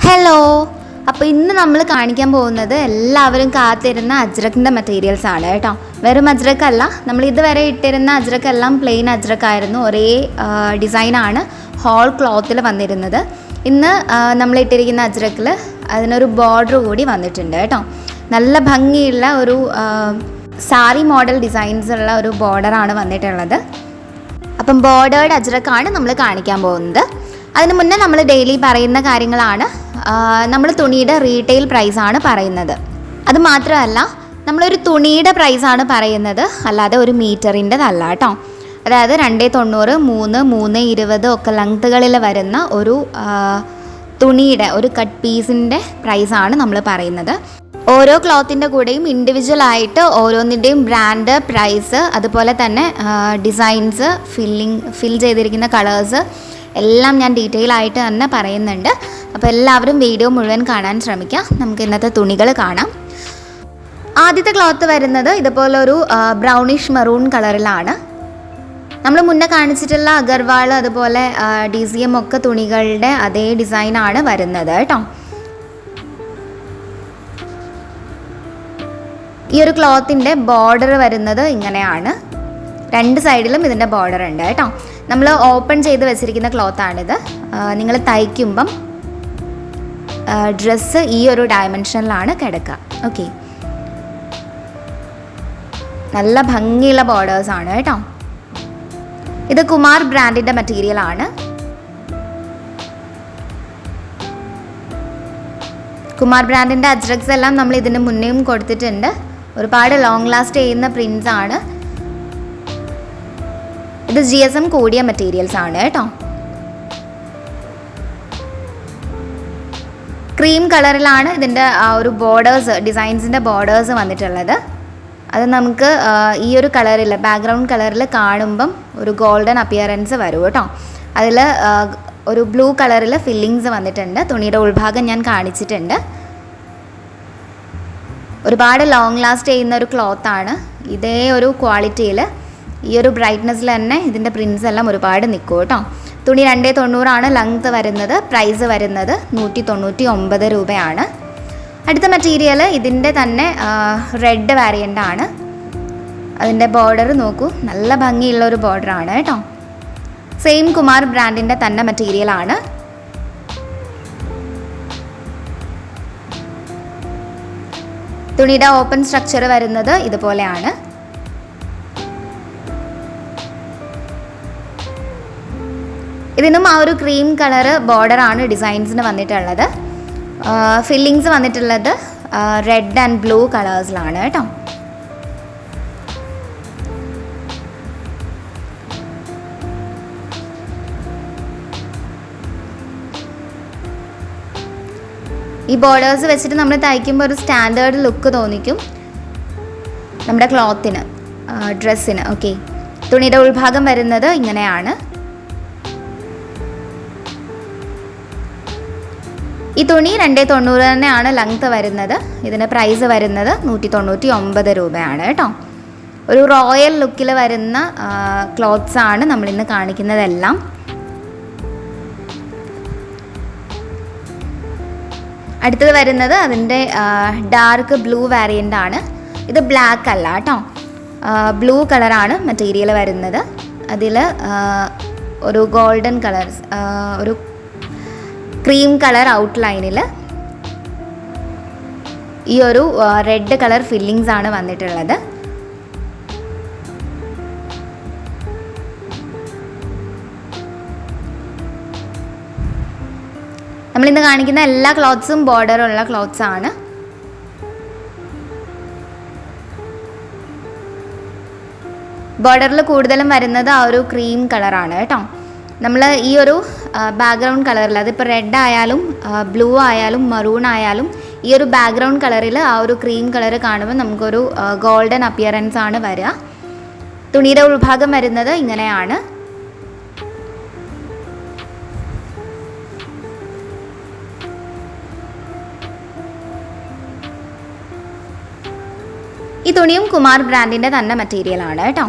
Hello. അപ്പോൾ ഇന്ന് നമ്മൾ കാണിക്കാൻ പോകുന്നത് എല്ലാവരും കാത്തിരുന്ന അജ്രക്കിൻ്റെ മെറ്റീരിയൽസ് ആണ് കേട്ടോ. വെറും അജ്രക്കല്ല, നമ്മൾ ഇതുവരെ ഇട്ടിരുന്ന അജ്രക്കെല്ലാം പ്ലെയിൻ അജ്രക്കായിരുന്നു. ഒരേ ഡിസൈനാണ് ഹോൾ ക്ലോത്തിൽ വന്നിരുന്നത്. ഇന്ന് നമ്മൾ ഇട്ടിരിക്കുന്ന അജ്രക്കിൽ അതിനൊരു ബോർഡർ കൂടി വന്നിട്ടുണ്ട് കേട്ടോ. നല്ല ഭംഗിയുള്ള ഒരു സാരി മോഡൽ ഡിസൈൻസ് ഉള്ള ഒരു ബോർഡറാണ് വന്നിട്ടുള്ളത്. അപ്പം ബോർഡേർഡ് അജ്രക്കാണ് നമ്മൾ കാണിക്കാൻ പോകുന്നത്. അതിന് മുന്നേ നമ്മൾ ഡെയിലി പറയുന്ന കാര്യങ്ങളാണ്. നമ്മൾ തുണിയുടെ റീറ്റെയിൽ പ്രൈസാണ് പറയുന്നത്. അത് മാത്രമല്ല, നമ്മളൊരു തുണിയുടെ പ്രൈസാണ് പറയുന്നത്, അല്ലാതെ ഒരു മീറ്ററിൻ്റെതല്ല കേട്ടോ. അതായത് 290, 3, 320 ഒക്കെ ലെങ്ത്തുകളിൽ വരുന്ന ഒരു തുണിയുടെ ഒരു കട്ട് പീസിൻ്റെ പ്രൈസാണ് നമ്മൾ പറയുന്നത്. ഓരോ ക്ലോത്തിൻ്റെ കൂടെയും ഇൻഡിവിജ്വലായിട്ട് ഓരോന്നിൻ്റെയും ബ്രാൻഡ്, പ്രൈസ്, അതുപോലെ തന്നെ ഡിസൈൻസ്, ഫിൽ ചെയ്തിരിക്കുന്ന കളേഴ്സ് എല്ലാം ഞാൻ ഡീറ്റെയിൽ ആയിട്ട് തന്നെ പറയുന്നുണ്ട്. അപ്പോൾ എല്ലാവരും വീഡിയോ മുഴുവൻ കാണാൻ ശ്രമിക്കുക. നമുക്ക് ഇന്നത്തെ തുണികൾ കാണാം. ആദ്യത്തെ ക്ലോത്ത് വരുന്നത് ഇതുപോലൊരു ബ്രൗണിഷ് മെറൂൺ കളറിലാണ്. നമ്മൾ മുന്നേ കാണിച്ചിട്ടുള്ള അഗർവാൾ അതുപോലെ DCM ഒക്കെ തുണികളുടെ അതേ ഡിസൈനാണ് വരുന്നത് കേട്ടോ. ഈ ഒരു ക്ലോത്തിൻ്റെ ബോർഡർ വരുന്നത് ഇങ്ങനെയാണ്. രണ്ട് സൈഡിലും ഇതിൻ്റെ ബോർഡർ ഉണ്ട് കേട്ടോ. നമ്മൾ ഓപ്പൺ ചെയ്ത് വെച്ചിരിക്കുന്ന ക്ലോത്താണിത്. നിങ്ങൾ തയ്ക്കുമ്പം ഡ്രസ്സ് ഈ ഒരു ഡയമെൻഷനിലാണ് കിടക്കുക. ഓക്കെ, നല്ല ഭംഗിയുള്ള ബോർഡേഴ്സാണ് കേട്ടോ. ഇത് കുമാർ ബ്രാൻഡിൻ്റെ മെറ്റീരിയലാണ്. കുമാർ ബ്രാൻഡിൻ്റെ അജ്രക്സ് എല്ലാം നമ്മൾ ഇതിന് മുന്നേയും കൊടുത്തിട്ടുണ്ട്. ഒരുപാട് ലോങ് ലാസ്റ്റ് ചെയ്യുന്ന പ്രിൻസ് ആണ്. ഇത് GSM കൂടിയ മെറ്റീരിയൽസ് ആണ് കേട്ടോ. ക്രീം കളറിലാണ് ഇതിൻ്റെ ഒരു ബോർഡേഴ്സ്, ഡിസൈൻസിൻ്റെ ബോർഡേഴ്സ് വന്നിട്ടുള്ളത്. അത് നമുക്ക് ഈ ഒരു കളറിൽ, ബാക്ക്ഗ്രൗണ്ട് കളറിൽ കാണുമ്പം ഒരു ഗോൾഡൻ അപ്പിയറൻസ് വരും കേട്ടോ. അതിൽ ഒരു ബ്ലൂ കളറിൽ ഫില്ലിങ്സ് വന്നിട്ടുണ്ട്. തുണിയുടെ ഉൾഭാഗം ഞാൻ കാണിച്ചിട്ടുണ്ട്. ഒരുപാട് ലോങ് ലാസ്റ്റ് ചെയ്യുന്ന ഒരു ക്ലോത്താണ്. ഇതേ ഒരു ക്വാളിറ്റിയിൽ, ഈ ഒരു ബ്രൈറ്റ്നെസ്സിൽ തന്നെ ഇതിൻ്റെ പ്രിൻസ് എല്ലാം ഒരുപാട് നിൽക്കും കേട്ടോ. തുണി 290 ലെങ്ത്ത് വരുന്നത്. പ്രൈസ് വരുന്നത് 199 രൂപയാണ്. അടുത്ത മെറ്റീരിയൽ ഇതിൻ്റെ തന്നെ റെഡ് വേരിയൻ്റ് ആണ്. അതിൻ്റെ ബോർഡർ നോക്കൂ, നല്ല ഭംഗിയുള്ള ഒരു ബോർഡറാണ് കേട്ടോ. സെയിം കുമാർ ബ്രാൻഡിൻ്റെ തന്നെ മെറ്റീരിയലാണ്. തുണിയുടെ ഓപ്പൺ സ്ട്രക്ചർ വരുന്നത് ഇതുപോലെയാണ്. ഇതിനും ആ ഒരു ക്രീം കളറ് ബോർഡറാണ് ഡിസൈൻസിന് വന്നിട്ടുള്ളത്. ഫില്ലിങ്സ് വന്നിട്ടുള്ളത് റെഡ് ആൻഡ് ബ്ലൂ കളേഴ്സിലാണ് കേട്ടോ. ഈ ബോർഡേഴ്സ് വെച്ചിട്ട് നമ്മൾ തയ്ക്കുമ്പോൾ ഒരു സ്റ്റാൻഡേർഡ് ലുക്ക് തോന്നിക്കും നമ്മുടെ ക്ലോത്തിന്, ഡ്രസ്സിന്. ഓക്കെ, തുണിയുടെ ഉൾഭാഗം വരുന്നത് ഇങ്ങനെയാണ്. ഈ തുണി 290 തന്നെയാണ് ലെങ്ത്ത് വരുന്നത്. ഇതിന് പ്രൈസ് വരുന്നത് 199 രൂപയാണ് കേട്ടോ. ഒരു റോയൽ ലുക്കിൽ വരുന്ന ക്ലോത്ത്സ് ആണ് നമ്മളിന്ന് കാണിക്കുന്നതെല്ലാം. അടുത്തത് വരുന്നത് അതിൻ്റെ ഡാർക്ക് ബ്ലൂ വേരിയൻ്റ് ആണ്. ഇത് ബ്ലാക്ക് അല്ല കേട്ടോ, ബ്ലൂ കളറാണ് മെറ്റീരിയൽ വരുന്നത്. അതിൽ ഒരു ഗോൾഡൻ കളർ, ഒരു ക്രീം കളർ ഔട്ട്ലൈനിൽ ഈ ഒരു റെഡ് കളർ ഫില്ലിങ്സ് ആണ് വന്നിട്ടുള്ളത്. നമ്മളിന്ന് കാണിക്കുന്ന എല്ലാ ക്ലോത്ത്സും ബോർഡറുള്ള ക്ലോത്ത്സ് ആണ്. ബോർഡറിൽ കൂടുതലും വരുന്നത് ആ ഒരു ക്രീം കളറാണ് കേട്ടോ. നമ്മൾ ഈ ഒരു ബാക്ക്ഗ്രൗണ്ട് കളറിൽ, അതിപ്പോൾ റെഡ് ആയാലും ബ്ലൂ ആയാലും മറൂൺ ആയാലും, ഈ ഒരു ബാക്ക്ഗ്രൗണ്ട് കളറിൽ ആ ഒരു ക്രീം കളർ കാണുമ്പോൾ നമുക്കൊരു ഗോൾഡൻ അപ്പിയറൻസ് ആണ് വരിക. തുണിയുടെ ഉൾഭാഗം വരുന്നത് ഇങ്ങനെയാണ്. ഈ തുണിയും കുമാർ ബ്രാൻഡിൻ്റെ തന്നെ മെറ്റീരിയലാണ് കേട്ടോ.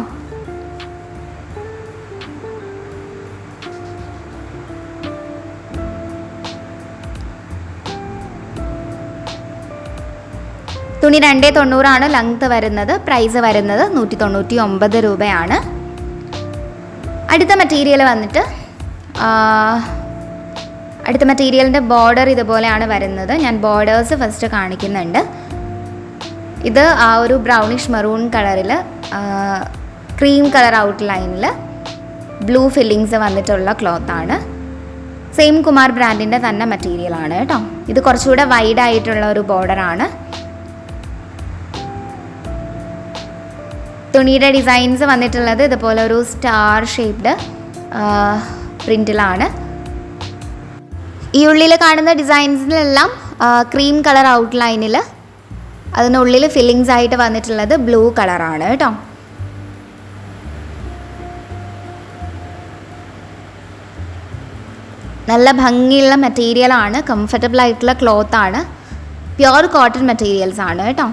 തുണി 290 ലെങ്ത് വരുന്നത്. പ്രൈസ് വരുന്നത് 199 രൂപയാണ്. അടുത്ത മെറ്റീരിയൽ വന്നിട്ട് അടുത്ത മെറ്റീരിയലിൻ്റെ ബോർഡർ ഇതുപോലെയാണ് വരുന്നത്. ഞാൻ ബോർഡേഴ്സ് ഫസ്റ്റ് കാണിക്കുന്നുണ്ട്. ഇത് ആ ഒരു ബ്രൗണിഷ് മെറൂൺ കളറിൽ ക്രീം കളർ ഔട്ട്ലൈനിൽ ബ്ലൂ ഫില്ലിങ്സ് വന്നിട്ടുള്ള ക്ലോത്താണ്. സെയിം കുമാർ ബ്രാൻഡിൻ്റെ തന്നെ മെറ്റീരിയലാണ് കേട്ടോ. ഇത് കുറച്ചുകൂടെ വൈഡ് ആയിട്ടുള്ള ഒരു ബോർഡറാണ്. തുണിയുടെ ഡിസൈൻസ് വന്നിട്ടുള്ളത് ഇതുപോലെ ഒരു സ്റ്റാർ ഷേപ്ഡ് പ്രിൻറ്റിലാണ്. ഈ ഉള്ളിൽ കാണുന്ന ഡിസൈൻസിലെല്ലാം ക്രീം കളർ ഔട്ട്ലൈനിൽ അതിനുള്ളിൽ ഫില്ലിങ്സ് ആയിട്ട് വന്നിട്ടുള്ളത് ബ്ലൂ കളറാണ് കേട്ടോ. നല്ല ഭംഗിയുള്ള മെറ്റീരിയലാണ്, കംഫർട്ടബിൾ ആയിട്ടുള്ള ക്ലോത്താണ്, പ്യുവർ കോട്ടൺ മെറ്റീരിയൽസ് ആണ് കേട്ടോ.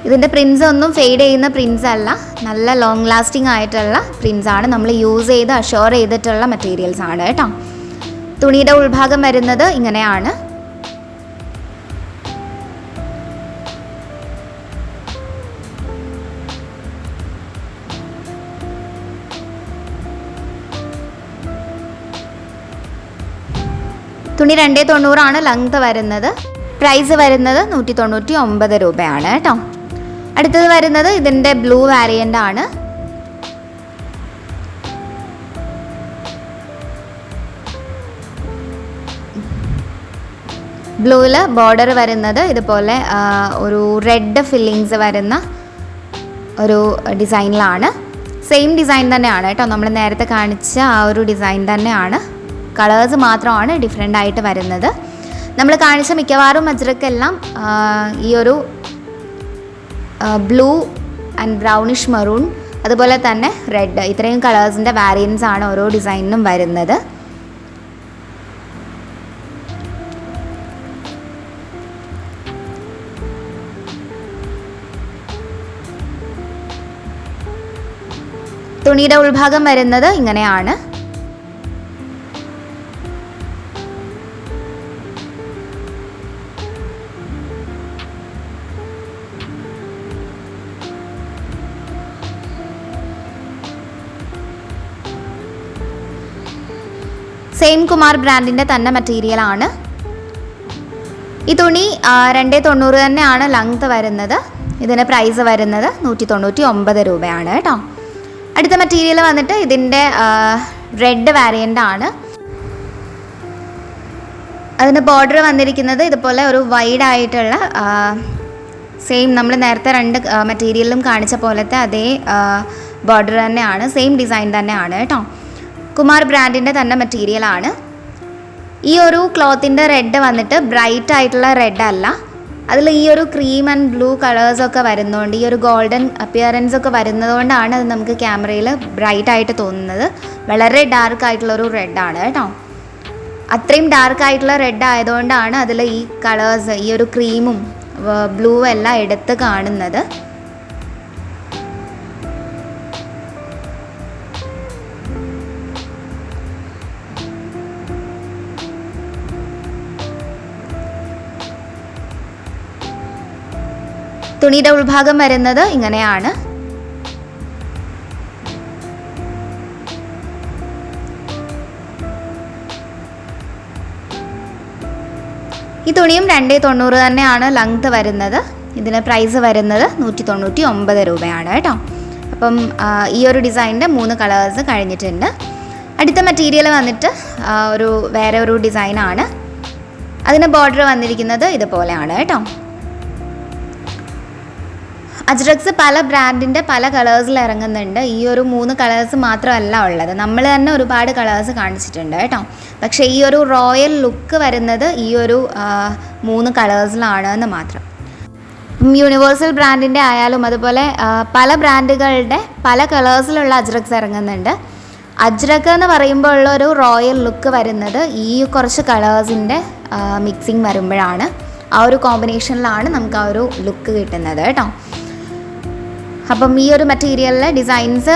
ഇതിൻ്റെ പ്രിൻസ് ഒന്നും ഫെയ്ഡ് ചെയ്യുന്ന പ്രിൻസ് അല്ല, നല്ല ലോങ് ലാസ്റ്റിംഗ് ആയിട്ടുള്ള പ്രിൻസ് ആണ്. നമ്മൾ യൂസ് ചെയ്ത് അഷ്യൂർ ചെയ്തിട്ടുള്ള മെറ്റീരിയൽസ് ആണ് കേട്ടോ. തുണിയുടെ ഉൾഭാഗം വരുന്നത് ഇങ്ങനെയാണ്. തുണി 290 ലെങ്ത് വരുന്നത്. പ്രൈസ് വരുന്നത് 199 രൂപയാണ് കേട്ടോ. അടുത്തത് വരുന്നത് ഇതിൻ്റെ ബ്ലൂ വാരിയൻ്റ് ആണ്. ബ്ലൂവിൽ ബോർഡർ വരുന്നത് ഇതുപോലെ ഒരു റെഡ് ഫില്ലിങ്സ് വരുന്ന ഒരു ഡിസൈനിലാണ്. സെയിം ഡിസൈൻ തന്നെയാണ് കേട്ടോ, നമ്മൾ നേരത്തെ കാണിച്ച ആ ഒരു ഡിസൈൻ തന്നെയാണ്. കളേഴ്സ് മാത്രമാണ് ഡിഫറെൻ്റ് ആയിട്ട് വരുന്നത്. നമ്മൾ കാണിച്ച മിക്കവാറും അജ്രക്കെല്ലാം ഈ ഒരു ബ്ലൂ ആൻഡ് ബ്രൗണിഷ് മെറൂൺ അതുപോലെ തന്നെ റെഡ്, ഇത്രയും കളേഴ്സിൻ്റെ വാരിയൻസ് ആണ് ഓരോ ഡിസൈനിനും വരുന്നത്. തുണിയുടെ ഉൾഭാഗം വരുന്നത് ഇങ്ങനെയാണ്. സെയിം കുമാർ ബ്രാൻഡിൻ്റെ തന്നെ മെറ്റീരിയലാണ്. ഈ തുണി 290 തന്നെയാണ് ലെങ്ത് വരുന്നത്. ഇതിന് പ്രൈസ് വരുന്നത് 199 രൂപയാണ് കേട്ടോ. അടുത്ത മെറ്റീരിയൽ വന്നിട്ട് ഇതിൻ്റെ റെഡ് വാരിയൻ്റ് ആണ്. അതിന് ബോർഡർ വന്നിരിക്കുന്നത് ഇതുപോലെ ഒരു വൈഡ് ആയിട്ടുള്ള സെയിം നമ്മൾ നേരത്തെ രണ്ട് മെറ്റീരിയലിലും കാണിച്ച പോലത്തെ അതേ ബോർഡർ തന്നെയാണ്, സെയിം ഡിസൈൻ തന്നെയാണ് കേട്ടോ. കുമാർ ബ്രാൻഡിൻ്റെ തന്നെ മെറ്റീരിയലാണ്. ഈ ഒരു ക്ലോത്തിൻ്റെ റെഡ് വന്നിട്ട് ബ്രൈറ്റ് ആയിട്ടുള്ള റെഡ് അല്ല, അതിൽ ഈ ഒരു ക്രീം ആൻഡ് ബ്ലൂ കളേഴ്സൊക്കെ വരുന്നതുകൊണ്ട്, ഈ ഒരു ഗോൾഡൻ അപ്പിയറൻസ് ഒക്കെ വരുന്നതുകൊണ്ടാണ് അത് നമുക്ക് ക്യാമറയിൽ ബ്രൈറ്റ് ആയിട്ട് തോന്നുന്നത്. വളരെ ഡാർക്ക് ആയിട്ടുള്ളൊരു റെഡാണ് കേട്ടോ. അത്രയും ഡാർക്ക് ആയിട്ടുള്ള റെഡ് ആയതുകൊണ്ടാണ് അതിൽ ഈ കളേഴ്സ്, ഈ ഒരു ക്രീമും ബ്ലൂ എല്ലാം എടുത്ത് കാണുന്നത്. തുണിയുടെ ഉൾഭാഗം വരുന്നത് ഇങ്ങനെയാണ്. ഈ തുണിയും 290 തന്നെയാണ് ലെങ്ത് വരുന്നത്. ഇതിന് പ്രൈസ് വരുന്നത് 199 രൂപയാണ് കേട്ടോ. അപ്പം ഈ ഒരു ഡിസൈനിൻ്റെ 3 കളേഴ്സ് കഴിഞ്ഞിട്ടുണ്ട്. അടുത്ത മെറ്റീരിയൽ വന്നിട്ട് വേറെ ഒരു ഡിസൈനാണ്. അതിന് ബോർഡർ വന്നിരിക്കുന്നത് ഇതുപോലെയാണ് കേട്ടോ. അജ്രക്സ് പല ബ്രാൻഡിൻ്റെ പല കളേഴ്സിൽ ഇറങ്ങുന്നുണ്ട്. ഈ ഒരു 3 കളേഴ്സ് മാത്രമല്ല ഉള്ളത്, നമ്മൾ തന്നെ ഒരുപാട് കളേഴ്സ് കാണിച്ചിട്ടുണ്ട് കേട്ടോ. പക്ഷേ ഈ ഒരു റോയൽ ലുക്ക് വരുന്നത് ഈ ഒരു 3 കളേഴ്സിലാണ് എന്ന് മാത്രം. യൂണിവേഴ്സൽ ബ്രാൻഡിൻ്റെ ആയാലും അതുപോലെ പല ബ്രാൻഡുകളുടെ പല കളേഴ്സിലുള്ള അജ്രക്സ് ഇറങ്ങുന്നുണ്ട്. അജ്രക്ക് എന്ന് പറയുമ്പോൾ ഉള്ളൊരു റോയൽ ലുക്ക് വരുന്നത് ഈ കുറച്ച് കളേഴ്സിൻ്റെ മിക്സിങ് വരുമ്പോഴാണ്. ആ ഒരു കോമ്പിനേഷനിലാണ് നമുക്ക് ആ ഒരു ലുക്ക് കിട്ടുന്നത് കേട്ടോ. അപ്പം ഈ ഒരു മെറ്റീരിയലിലെ ഡിസൈൻസ്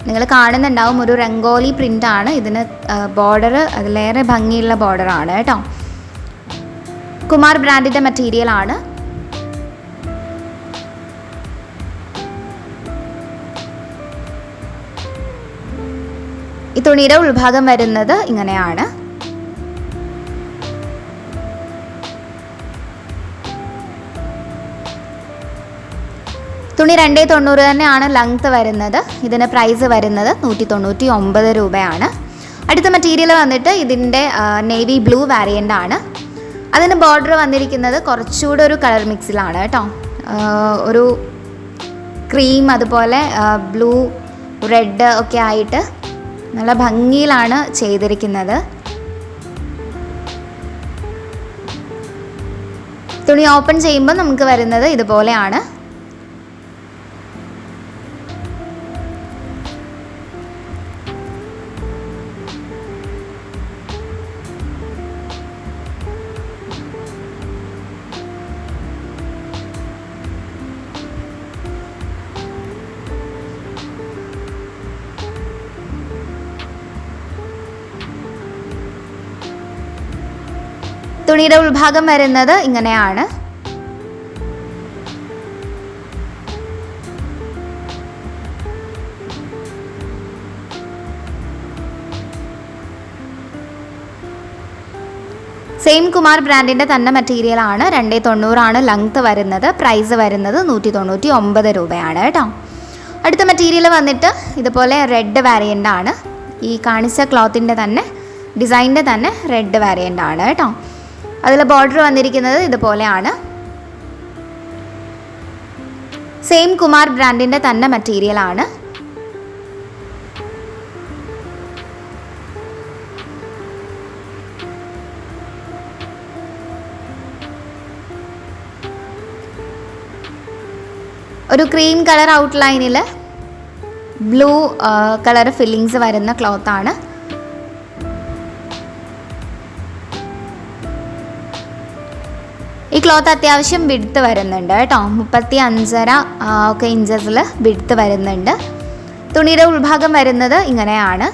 നിങ്ങൾ കാണുന്നുണ്ടാവും. ഒരു രംഗോലി പ്രിൻ്റാണ് ഇതിന് ബോർഡർ, അതിലേറെ ഭംഗിയുള്ള ബോർഡറാണ് കേട്ടോ. കുമാർ ബ്രാൻഡിൻ്റെ മെറ്റീരിയലാണ്. ഈ തുണിയുടെ ഉൾഭാഗം വരുന്നത് ഇങ്ങനെയാണ്. തുണി 290 തന്നെയാണ് ലെങ്ത്ത് വരുന്നത്. ഇതിന് പ്രൈസ് വരുന്നത് 199 രൂപയാണ്. അടുത്ത മെറ്റീരിയൽ വന്നിട്ട് ഇതിൻ്റെ നേവി ബ്ലൂ വാരിയൻ്റ് ആണ്. അതിന് ബോർഡർ വന്നിരിക്കുന്നത് കുറച്ചുകൂടെ ഒരു കളർ മിക്സിലാണ് കേട്ടോ. ഒരു ക്രീം അതുപോലെ ബ്ലൂ റെഡ് ഒക്കെ ആയിട്ട് നല്ല ഭംഗിയിലാണ് ചെയ്തിരിക്കുന്നത്. തുണി ഓപ്പൺ ചെയ്യുമ്പോൾ നമുക്ക് വരുന്നത് ഇതുപോലെയാണ്. തുണിയുടെ ഉൾഭാഗം വരുന്നത് ഇങ്ങനെയാണ്. സെയിം കുമാർ ബ്രാൻഡിൻ്റെ തന്നെ മെറ്റീരിയലാണ്. 290 ലെങ്ത്ത് വരുന്നത്. പ്രൈസ് വരുന്നത് 199 രൂപയാണ് കേട്ടോ. അടുത്ത മെറ്റീരിയൽ വന്നിട്ട് ഇതുപോലെ റെഡ് വാരിയൻ്റ് ആണ്. ഈ കാണിച്ച ക്ലോത്തിൻ്റെ തന്നെ ഡിസൈനിൻ്റെ തന്നെ റെഡ് വാരിയൻ്റ് ആണ് കേട്ടോ. അതിൽ ബോർഡർ വന്നിരിക്കുന്നത് ഇതുപോലെയാണ്. സെയിം കുമാർ ബ്രാൻഡിൻ്റെ തന്നെ മെറ്റീരിയലാണ്. ഒരു ക്രീം കളർ ഔട്ട്ലൈനിൽ ബ്ലൂ കളർ ഫില്ലിങ്സ് വരുന്ന ക്ലോത്താണ്. ഈ ക്ലോത്ത് അത്യാവശ്യം വിഡ്ത്ത് വരുന്നുണ്ട് കേട്ടോ. 35.5 ഒക്കെ ഇഞ്ചസിൽ വിഡ്ത്ത് വരുന്നുണ്ട്. തുണിയുടെ ഉൾഭാഗം വരുന്നത് ഇങ്ങനെയാണ്.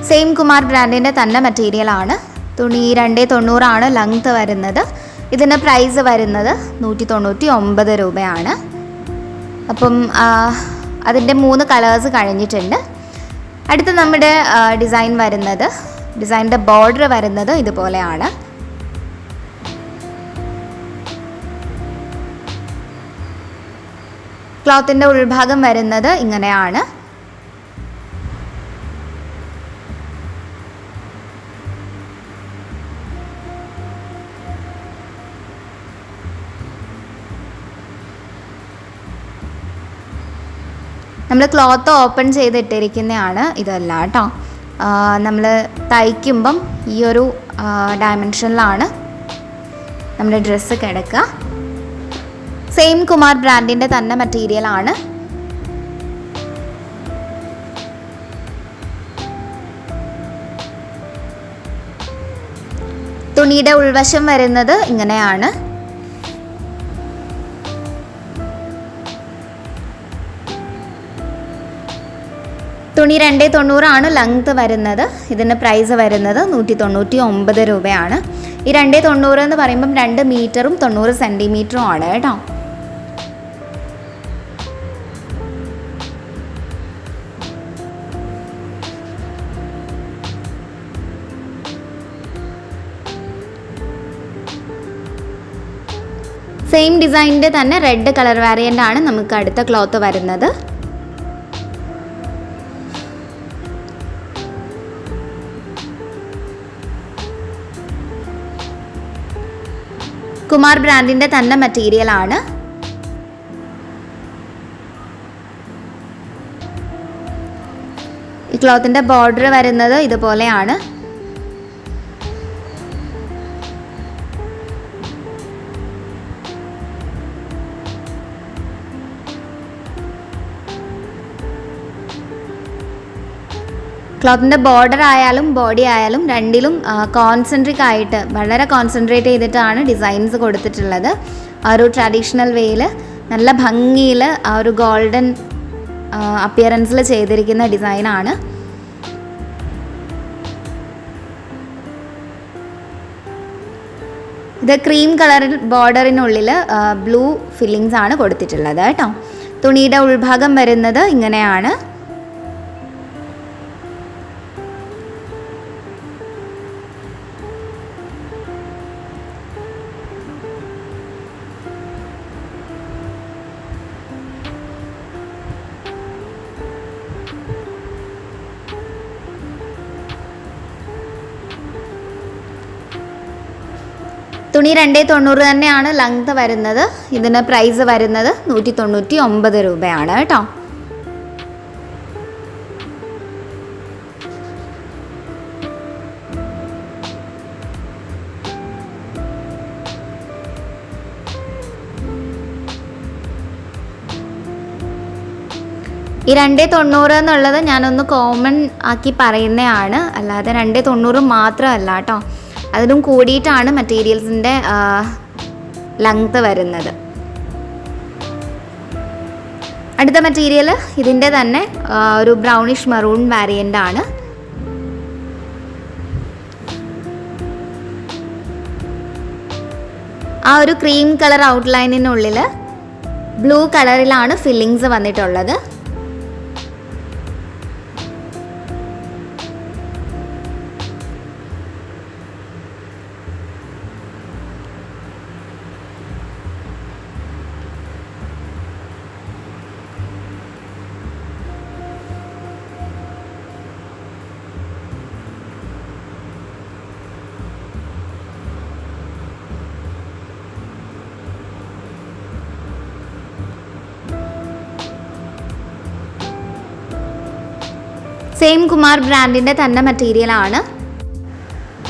സെയിം കുമാർ ബ്രാൻഡിൻ്റെ തന്നെ മെറ്റീരിയലാണ്. തുണി 290 ലെങ്ത്ത് വരുന്നത്. ഇതിന് പ്രൈസ് വരുന്നത് 199 രൂപയാണ്. അപ്പം അതിൻ്റെ 3 കളേഴ്സ് കഴിഞ്ഞിട്ടുണ്ട്. അടുത്ത നമ്മുടെ ഡിസൈൻ വരുന്നത്, ഡിസൈനിൻ്റെ ബോർഡർ വരുന്നത് ഇതുപോലെയാണ്. ക്ലോത്തിൻ്റെ ഉൾഭാഗം വരുന്നത് ഇങ്ങനെയാണ്. നമ്മൾ ക്ലോത്ത് ഓപ്പൺ ചെയ്തിട്ടിരിക്കുന്നതാണ് ഇതല്ല കേട്ടോ. നമ്മൾ തയ്ക്കുമ്പം ഈ ഒരു ഡയമെൻഷനിലാണ് നമ്മുടെ ഡ്രസ്സ് കിടക്കുക. സെയിം കുമാർ ബ്രാൻഡിൻ്റെ തന്നെ മെറ്റീരിയലാണ്. തുണിയുടെ ഉൾവശം വരുന്നത് ഇങ്ങനെയാണ്. തുണി 290 ലെങ്ത്ത് വരുന്നത്. ഇതിന് പ്രൈസ് വരുന്നത് 199 രൂപയാണ്. ഈ 290 എന്ന് പറയുമ്പം 2 മീറ്ററും 90 സെൻറ്റിമീറ്ററും ആണ് കേട്ടോ. സെയിം ഡിസൈനിൻ്റെ തന്നെ റെഡ് കളർ വാരിയൻ്റ് ആണ് നമുക്ക് അടുത്ത ക്ലോത്ത് വരുന്നത്. കുമാർ ബ്രാൻഡിൻ്റെ തന്നെ മെറ്റീരിയലാണ്. ഈ ക്ലോത്തിൻ്റെ ബോർഡർ വരുന്നത് ഇതുപോലെയാണ്. ക്ലോത്തിൻ്റെ ബോർഡർ ആയാലും ബോഡി ആയാലും രണ്ടിലും കോൺസെൻട്രിക് ആയിട്ട് വളരെ കോൺസെൻട്രേറ്റ് ചെയ്തിട്ടാണ് ഡിസൈൻസ് കൊടുത്തിട്ടുള്ളത്. ആ ഒരു ട്രഡീഷണൽ വേയിൽ നല്ല ഭംഗിയിൽ ആ ഒരു ഗോൾഡൻ അപ്പിയറൻസിൽ ചെയ്തിരിക്കുന്ന ഡിസൈനാണ്. ഇത് ക്രീം കളറിൽ ബോർഡറിനുള്ളിൽ ബ്ലൂ ഫില്ലിങ്സ് ആണ് കൊടുത്തിട്ടുള്ളത് കേട്ടോ. തുണിയുടെ ഉൾഭാഗം വരുന്നത് ഇങ്ങനെയാണ്. തുണി 290 തന്നെയാണ് ലെങ്ത് വരുന്നത്. ഇതിന് പ്രൈസ് വരുന്നത് 199 രൂപയാണ് കേട്ടോ. ഈ 290 എന്നുള്ളത് ഞാനൊന്ന് കോമൺ ആക്കി പറയുന്നതാണ്, അല്ലാതെ 290 മാത്രമല്ല കേട്ടോ. അതിനും കൂടിയിട്ടാണ് മെറ്റീരിയൽസിൻ്റെ ലെങ്ത് വരുന്നത്. അടുത്ത മെറ്റീരിയൽ ഇതിൻ്റെ തന്നെ ഒരു ബ്രൗണിഷ് മെറൂൺ വാരിയൻ്റ് ആണ്. ആ ഒരു ക്രീം കളർ ഔട്ട്ലൈനിനുള്ളിൽ ബ്ലൂ കളറിലാണ് ഫില്ലിങ്സ് വന്നിട്ടുള്ളത്. സെയിം കുമാർ ബ്രാൻഡിൻ്റെ തന്നെ മെറ്റീരിയലാണ്.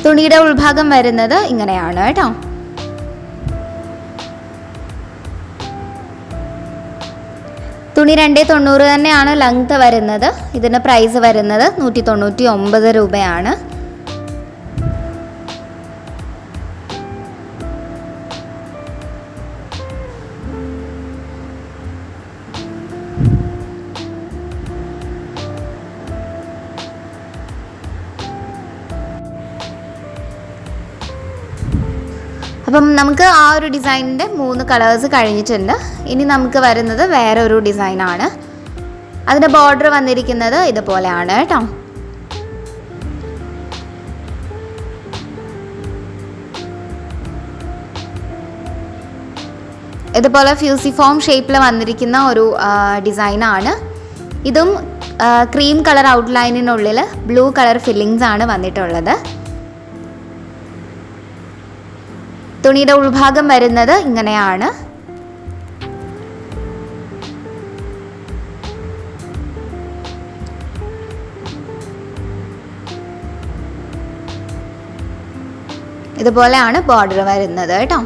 തുണിയുടെ ഉൾഭാഗം വരുന്നത് ഇങ്ങനെയാണ് കേട്ടോ. തുണി 290 തന്നെയാണ് ലെങ്ത് വരുന്നത്. ഇതിന് പ്രൈസ് വരുന്നത് 199 രൂപയാണ്. അപ്പം നമുക്ക് ആ ഒരു ഡിസൈനിൻ്റെ 3 കളേഴ്സ് കഴിഞ്ഞിട്ടുണ്ട്. ഇനി നമുക്ക് വരുന്നത് വേറെ ഒരു ഡിസൈനാണ്. അതിൻ്റെ ബോർഡർ വന്നിരിക്കുന്നത് ഇതുപോലെയാണ് കേട്ടോ. ഇതുപോലെ ഫ്യൂസിഫോം ഷേപ്പിൽ വന്നിരിക്കുന്ന ഒരു ഡിസൈനാണ്. ഇതും ക്രീം കളർ ഔട്ട്ലൈനിനുള്ളിൽ ബ്ലൂ കളർ ഫില്ലിങ്സ് ആണ് വന്നിട്ടുള്ളത്. തുണിയുടെ ഉൾഭാഗം വരുന്നത് ഇങ്ങനെയാണ്. ഇതുപോലെയാണ് ബോർഡർ വരുന്നത് കേട്ടോ.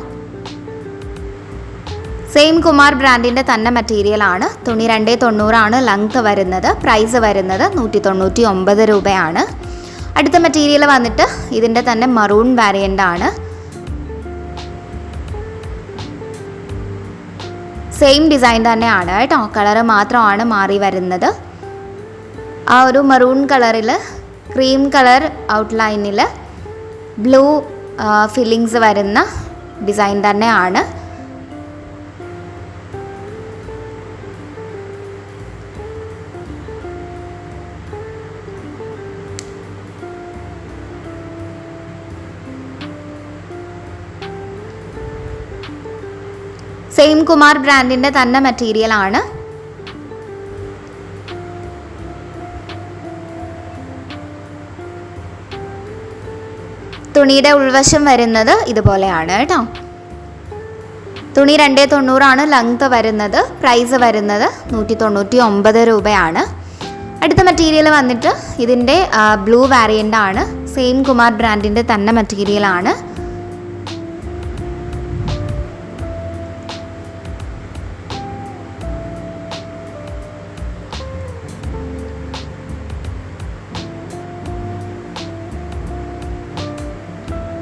സെയിം കുമാർ ബ്രാൻഡിൻ്റെ തന്നെ മെറ്റീരിയൽ ആണ്. തുണി 290 ആണ് ലെങ്ത് വരുന്നത്. പ്രൈസ് വരുന്നത് 199 രൂപയാണ്. അടുത്ത മെറ്റീരിയൽ വന്നിട്ട് ഇതിൻ്റെ തന്നെ മറൂൺ വാരിയൻ്റ് ആണ്. സെയിം ഡിസൈൻ തന്നെയാണ് കേട്ടോ. കളറ് മാത്രമാണ് മാറി വരുന്നത്. ആ ഒരു മറൂൺ കളറിൽ ക്രീം കളർ ഔട്ട്ലൈനിൽ ബ്ലൂ ഫില്ലിങ്സ് വരുന്ന ഡിസൈൻ തന്നെയാണ്. സെയിം കുമാർ ബ്രാൻഡിൻ്റെ തന്നെ മെറ്റീരിയൽ ആണ്. തുണിയുടെ ഉൾവശം വരുന്നത് ഇതുപോലെയാണ് കേട്ടോ. തുണി 290 ആണ് ലെങ്ത് വരുന്നത്. പ്രൈസ് വരുന്നത് 199 രൂപയാണ്. അടുത്ത മെറ്റീരിയൽ വന്നിട്ട് ഇതിൻ്റെ ബ്ലൂ വാരിയൻ്റ് ആണ്. സെയിം കുമാർ ബ്രാൻഡിൻ്റെ തന്നെ മെറ്റീരിയൽ ആണ്.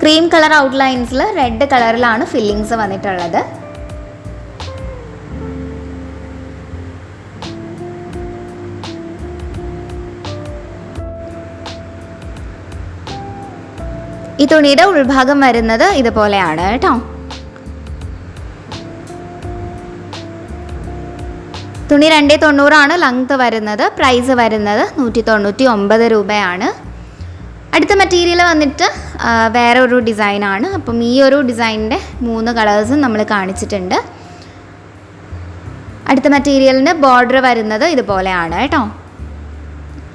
ക്രീം കളർ ഔട്ട്ലൈൻസിൽ റെഡ് കളറിലാണ് ഫില്ലിങ്സ് വന്നിട്ടുള്ളത്. ഈ തുണിയുടെ ഉൾഭാഗം വരുന്നത് ഇതുപോലെയാണ് കേട്ടോ. തുണി 290 ലെങ്ത് വരുന്നത്. പ്രൈസ് വരുന്നത് 199 രൂപയാണ്. അടുത്ത മെറ്റീരിയൽ വന്നിട്ട് വേറെ ഒരു ഡിസൈനാണ്. അപ്പം ഈ ഒരു ഡിസൈനിൻ്റെ 3 കളേഴ്സും നമ്മൾ കാണിച്ചിട്ടുണ്ട്. അടുത്ത മെറ്റീരിയലിന് ബോർഡർ വരുന്നത് ഇതുപോലെയാണ് കേട്ടോ.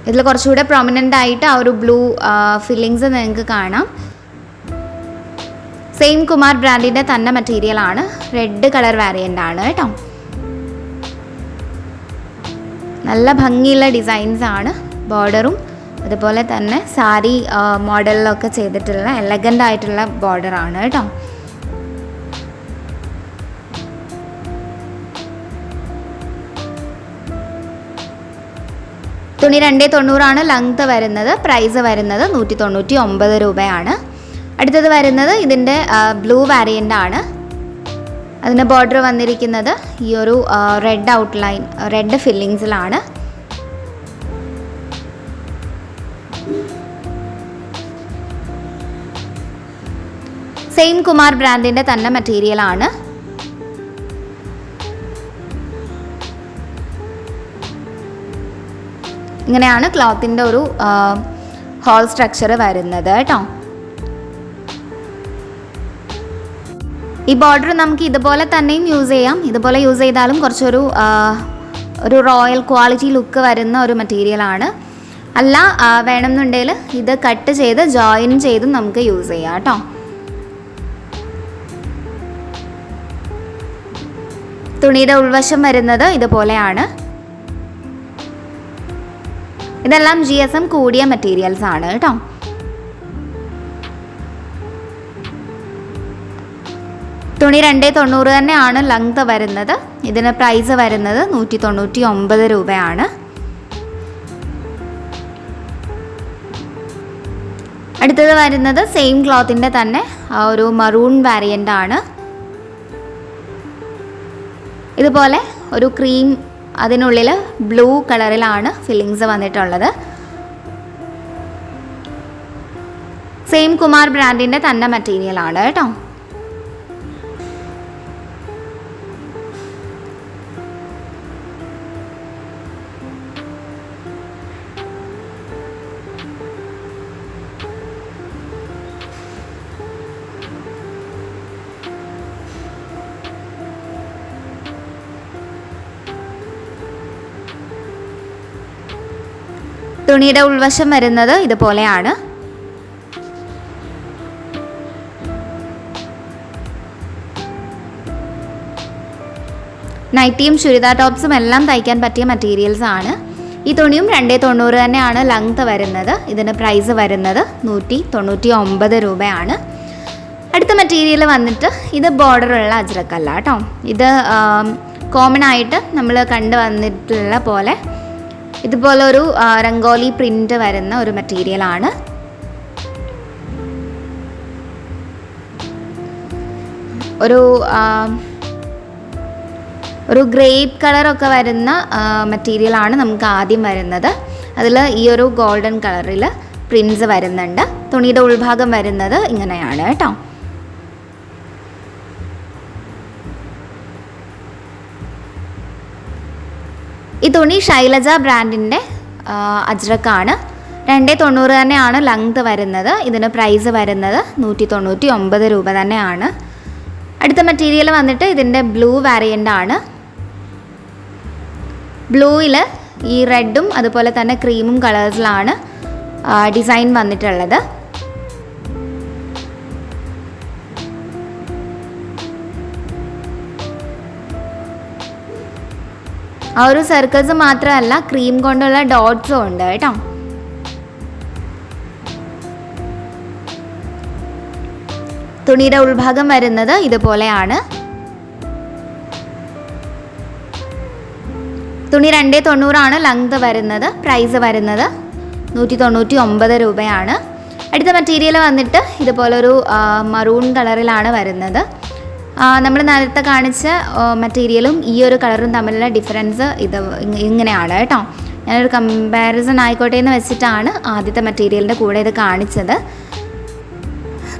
ഇതിൽ കുറച്ചുകൂടെ പ്രൊമിനൻ്റ് ആയിട്ട് ആ ഒരു ബ്ലൂ ഫില്ലിങ്സ് നിങ്ങൾക്ക് കാണാം. സെയിം കുമാർ ബ്രാൻഡിൻ്റെ തന്നെ മെറ്റീരിയലാണ്. റെഡ് കളർ വേരിയൻ്റ് ആണ് കേട്ടോ. നല്ല ഭംഗിയുള്ള ഡിസൈൻസ് ആണ്. ബോർഡറും അതുപോലെ തന്നെ സാരി മോഡലിലൊക്കെ ചെയ്തിട്ടുള്ള എലഗൻ്റ് ആയിട്ടുള്ള ബോർഡറാണ് കേട്ടോ. തുണി 290 ലെങ്ത് വരുന്നത്. പ്രൈസ് വരുന്നത് 199 രൂപയാണ്. അടുത്തത് വരുന്നത് ഇതിൻ്റെ ബ്ലൂ വേരിയൻ്റ് ആണ്. അതിന് ബോർഡർ വന്നിരിക്കുന്നത് ഈ ഒരു റെഡ് ഔട്ട്ലൈൻ, റെഡ് ഫില്ലിങ്സിലാണ്. സെയിം കുമാർ ബ്രാൻഡിൻ്റെ തന്നെ മെറ്റീരിയലാണ്. ഇങ്ങനെയാണ് ക്ലോത്തിൻ്റെ ഒരു ഹോൾ സ്ട്രക്ചർ വരുന്നത് കേട്ടോ. ഈ ബോർഡർ നമുക്ക് ഇതുപോലെ തന്നെയും യൂസ് ചെയ്യാം. ഇതുപോലെ യൂസ് ചെയ്താലും കുറച്ചൊരു റോയൽ ക്വാളിറ്റി ലുക്ക് വരുന്ന ഒരു മെറ്റീരിയലാണ്. അല്ല വേണമെന്നുണ്ടെങ്കിൽ ഇത് കട്ട് ചെയ്ത് ജോയിൻ ചെയ്തും നമുക്ക് യൂസ് ചെയ്യാം കേട്ടോ. തുണിയുടെ ഉൾവശം വരുന്നത് ഇതുപോലെയാണ്. ഇതെല്ലാം GSM കൂടിയ മെറ്റീരിയൽസ് ആണ് കേട്ടോ. തുണി 290 തന്നെയാണ് ലെങ്ത് വരുന്നത്. ഇതിന് പ്രൈസ് വരുന്നത് 199 രൂപയാണ്. അടുത്തത് വരുന്നത് സെയിം ക്ലോത്തിൻ്റെ തന്നെ ആ ഒരു മറൂൺ വേരിയൻ്റ് ആണ്. ഇതുപോലെ ഒരു ക്രീം, അതിനുള്ളിൽ ബ്ലൂ കളറിലാണ് ഫില്ലിങ്സ് വന്നിട്ടുള്ളത്. സെയിം കുമാർ ബ്രാൻഡിൻ്റെ തന്നെ മെറ്റീരിയലാണ് കേട്ടോ. തുണിയുടെ ഉൾവശം വരുന്നത് ഇതുപോലെയാണ്. നൈറ്റിയും ചുരിദാർ ടോപ്സും എല്ലാം തയ്ക്കാൻ പറ്റിയ മെറ്റീരിയൽസ് ആണ്. ഈ തുണിയും 290 തന്നെയാണ് ലെങ്ത് വരുന്നത്. ഇതിന് പ്രൈസ് വരുന്നത് 199 രൂപയാണ്. അടുത്ത മെറ്റീരിയൽ വന്നിട്ട് ഇത് ബോർഡറുള്ള അജ്രക്കല്ല കേട്ടോ. ഇത് കോമൺ ആയിട്ട് നമ്മൾ കണ്ടു വന്നിട്ടുള്ള പോലെ ഇതുപോലൊരു രംഗോലി പ്രിൻ്റ് വരുന്ന ഒരു മെറ്റീരിയലാണ്. ഒരു ഗ്രേപ്പ് കളറൊക്കെ വരുന്ന മെറ്റീരിയലാണ് നമുക്ക് ആദ്യം വരുന്നത്. അതിൽ ഈ ഒരു ഗോൾഡൻ കളറിൽ പ്രിൻസ് വരുന്നുണ്ട്. തുണിയുടെ ഉൾഭാഗം വരുന്നത് ഇങ്ങനെയാണ് കേട്ടോ. ഈ തുണി ശൈലജ ബ്രാൻഡിൻ്റെ അജ്രക്കാണ്. 290 തന്നെയാണ് ലെങ്ത് വരുന്നത്. ഇതിന് പ്രൈസ് വരുന്നത് 199 രൂപ തന്നെയാണ്. അടുത്ത മെറ്റീരിയൽ വന്നിട്ട് ഇതിൻ്റെ ബ്ലൂ വേരിയൻ്റ് ആണ്. ബ്ലൂവിൽ ഈ റെഡും അതുപോലെ തന്നെ ക്രീമും കളേഴ്സിലാണ് ഡിസൈൻ വന്നിട്ടുള്ളത്. ആ ഒരു സർക്കിൾസ് മാത്രമല്ല, ക്രീം കൊണ്ടുള്ള ഡോട്ട്സും ഉണ്ട് കേട്ടോ. തുണിയുടെ ഉൾഭാഗം വരുന്നത് ഇതുപോലെയാണ്. തുണി 290 ലെങ്ത് വരുന്നത്. പ്രൈസ് വരുന്നത് 199 രൂപയാണ്. അടുത്ത മെറ്റീരിയൽ വന്നിട്ട് ഇതുപോലൊരു മറൂൺ കളറിലാണ് വരുന്നത്. നമ്മൾ നേരത്തെ കാണിച്ച മെറ്റീരിയലും ഈ ഒരു കളറും തമ്മിലുള്ള ഡിഫറൻസ് ഇങ്ങനെയാണ് കേട്ടോ. ഞാനൊരു കമ്പാരിസൺ ആയിക്കോട്ടെ എന്ന് വെച്ചിട്ടാണ് ആദ്യത്തെ മെറ്റീരിയലിൻ്റെ കൂടെ ഇത് കാണിച്ചത്.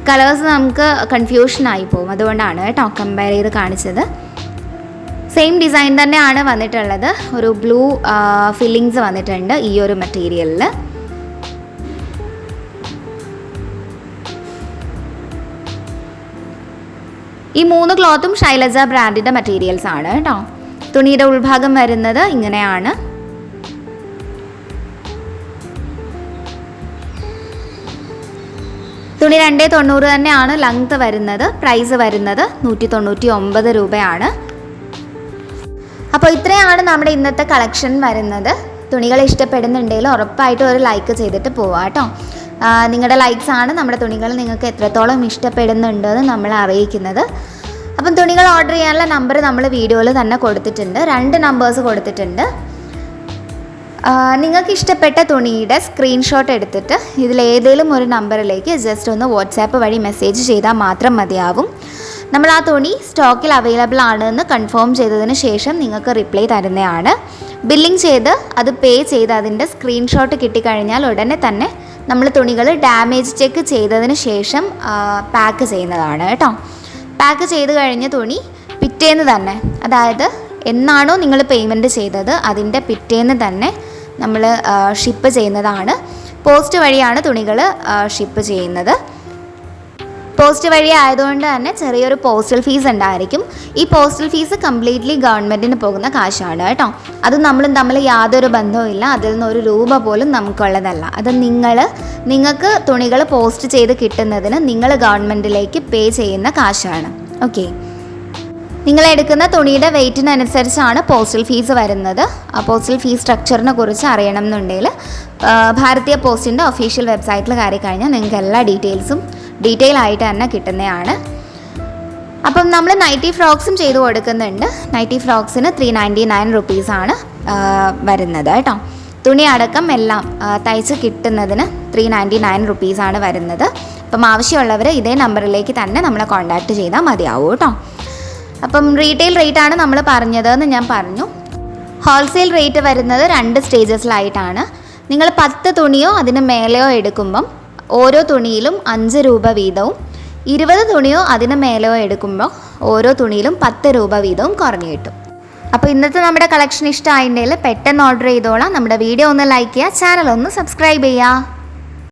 കളേഴ്സ് നമുക്ക് കൺഫ്യൂഷനായി പോകും, അതുകൊണ്ടാണ് കേട്ടോ കമ്പയർ ചെയ്ത് കാണിച്ചത്. സെയിം ഡിസൈൻ തന്നെയാണ് വന്നിട്ടുള്ളത്. ഒരു ബ്ലൂ ഫില്ലിങ്സ് വന്നിട്ടുണ്ട് ഈ ഒരു മെറ്റീരിയലിൽ. ഈ 3 ക്ലോത്തും ശൈലജ ബ്രാൻഡിൻ്റെ മെറ്റീരിയൽസ് ആണ് കേട്ടോ. തുണിയുടെ ഉൾഭാഗം വരുന്നത് ഇങ്ങനെയാണ്. തുണി 290 തന്നെയാണ് ലെങ്ത് വരുന്നത്. പ്രൈസ് വരുന്നത് 199 രൂപയാണ്. അപ്പോൾ ഇത്രയാണ് നമ്മുടെ ഇന്നത്തെ കളക്ഷൻ വരുന്നത്. തുണികൾ ഇഷ്ടപ്പെടുന്നുണ്ടെങ്കിൽ ഉറപ്പായിട്ടും ഒരു ലൈക്ക് ചെയ്തിട്ട് പോവാം കേട്ടോ. നിങ്ങളുടെ ലൈക്സ് ആണ് നമ്മുടെ തുണികൾ നിങ്ങൾക്ക് എത്രത്തോളം ഇഷ്ടപ്പെടുന്നുണ്ടെന്ന് നമ്മളെ അറിയിക്കുന്നത്. അപ്പം തുണികൾ ഓർഡർ ചെയ്യാനുള്ള നമ്പർ നമ്മൾ വീഡിയോയിൽ തന്നെ കൊടുത്തിട്ടുണ്ട്. 2 നമ്പേഴ്സ് കൊടുത്തിട്ടുണ്ട്. നിങ്ങൾക്ക് ഇഷ്ടപ്പെട്ട തുണിയുടെ സ്ക്രീൻഷോട്ട് എടുത്തിട്ട് ഇതിലേതെങ്കിലും ഒരു നമ്പറിലേക്ക് ജസ്റ്റ് ഒന്ന് വാട്സാപ്പ് വഴി മെസ്സേജ് ചെയ്താൽ മാത്രം മതിയാവും. നമ്മൾ ആ തുണി സ്റ്റോക്കിൽ അവൈലബിൾ ആണെന്ന് കൺഫേം ചെയ്തതിന് ശേഷം നിങ്ങൾക്ക് റിപ്ലൈ തരുന്നതാണ്. ബില്ലിംഗ് ചെയ്ത് അത് പേ ചെയ്ത് അതിൻ്റെ സ്ക്രീൻഷോട്ട് കിട്ടിക്കഴിഞ്ഞാൽ ഉടനെ തന്നെ നമ്മൾ തുണികൾ ഡാമേജ് ചെക്ക് ചെയ്തതിന് ശേഷം പാക്ക് ചെയ്യുന്നതാണ് കേട്ടോ. പാക്ക് ചെയ്ത് കഴിഞ്ഞ തുണി പിറ്റേന്ന് തന്നെ, അതായത് എന്നാണോ നിങ്ങൾ പേയ്മെൻറ്റ് ചെയ്തത് അതിൻ്റെ പിറ്റേന്ന് തന്നെ നമ്മൾ ഷിപ്പ് ചെയ്യുന്നതാണ്. പോസ്റ്റ് വഴിയാണ് തുണികൾ ഷിപ്പ് ചെയ്യുന്നത്. പോസ്റ്റ് വഴി ആയതുകൊണ്ട് തന്നെ ചെറിയൊരു പോസ്റ്റൽ ഫീസ് ഉണ്ടായിരിക്കും. ഈ പോസ്റ്റൽ ഫീസ് കംപ്ലീറ്റ്ലി ഗവൺമെൻറ്റിന് പോകുന്ന കാശാണ് കേട്ടോ. അത് നമ്മളും തമ്മിൽ യാതൊരു ബന്ധവുമില്ല. അതിൽ നിന്ന് ഒരു രൂപ പോലും നമുക്കുള്ളതല്ല. അത് നിങ്ങൾക്ക് തുണികൾ പോസ്റ്റ് ചെയ്ത് കിട്ടുന്നതിന് നിങ്ങൾ ഗവൺമെൻറ്റിലേക്ക് പേ ചെയ്യുന്ന കാശാണ്. ഓക്കെ, നിങ്ങൾ എടുക്കുന്ന തുണിയുടെ വെയ്റ്റിനനുസരിച്ചാണ് പോസ്റ്റൽ ഫീസ് വരുന്നത്. ആ പോസ്റ്റൽ ഫീസ് സ്ട്രക്ചറിനെ കുറിച്ച് അറിയണം എന്നുണ്ടെങ്കിൽ ഭാരതീയ പോസ്റ്റിൻ്റെ ഒഫീഷ്യൽ വെബ്സൈറ്റിൽ കയറി കഴിഞ്ഞാൽ നിങ്ങൾക്ക് എല്ലാ ഡീറ്റെയിൽ ആയിട്ട് തന്നെ കിട്ടുന്നതാണ്. അപ്പം നമ്മൾ നൈറ്റി ഫ്രോക്സും ചെയ്ത് കൊടുക്കുന്നുണ്ട്. നൈറ്റി ഫ്രോക്സിന് 399 റുപ്പീസാണ് വരുന്നത് കേട്ടോ. തുണി അടക്കം എല്ലാം തയ്ച്ച് കിട്ടുന്നതിന് 399 റുപ്പീസാണ് വരുന്നത്. അപ്പം ആവശ്യമുള്ളവർ ഇതേ നമ്പറിലേക്ക് തന്നെ നമ്മളെ കോൺടാക്റ്റ് ചെയ്താൽ മതിയാവും കേട്ടോ. അപ്പം റീറ്റെയിൽ റേറ്റാണ് നമ്മൾ പറഞ്ഞതെന്ന് ഞാൻ പറഞ്ഞു. ഹോൾസെയിൽ റേറ്റ് വരുന്നത് 2 സ്റ്റേജസിലായിട്ടാണ്. നിങ്ങൾ 10 തുണിയോ അതിന് മേലെയോ എടുക്കുമ്പം ഓരോ തുണിയിലും 5 രൂപ വീതവും, 20 തുണിയോ അതിന് മേലെയോ എടുക്കുമ്പോൾ ഓരോ തുണിയിലും 10 രൂപ വീതവും കുറഞ്ഞു കിട്ടും. അപ്പോൾ ഇന്നത്തെ നമ്മുടെ കളക്ഷൻ ഇഷ്ടമായിട്ടുണ്ടെങ്കിൽ പെട്ടെന്ന് ഓർഡർ ചെയ്തോളാം. നമ്മുടെ വീഡിയോ ഒന്ന് ലൈക്ക് ചെയ്യുക, ചാനൽ ഒന്ന് സബ്സ്ക്രൈബ് ചെയ്യുക.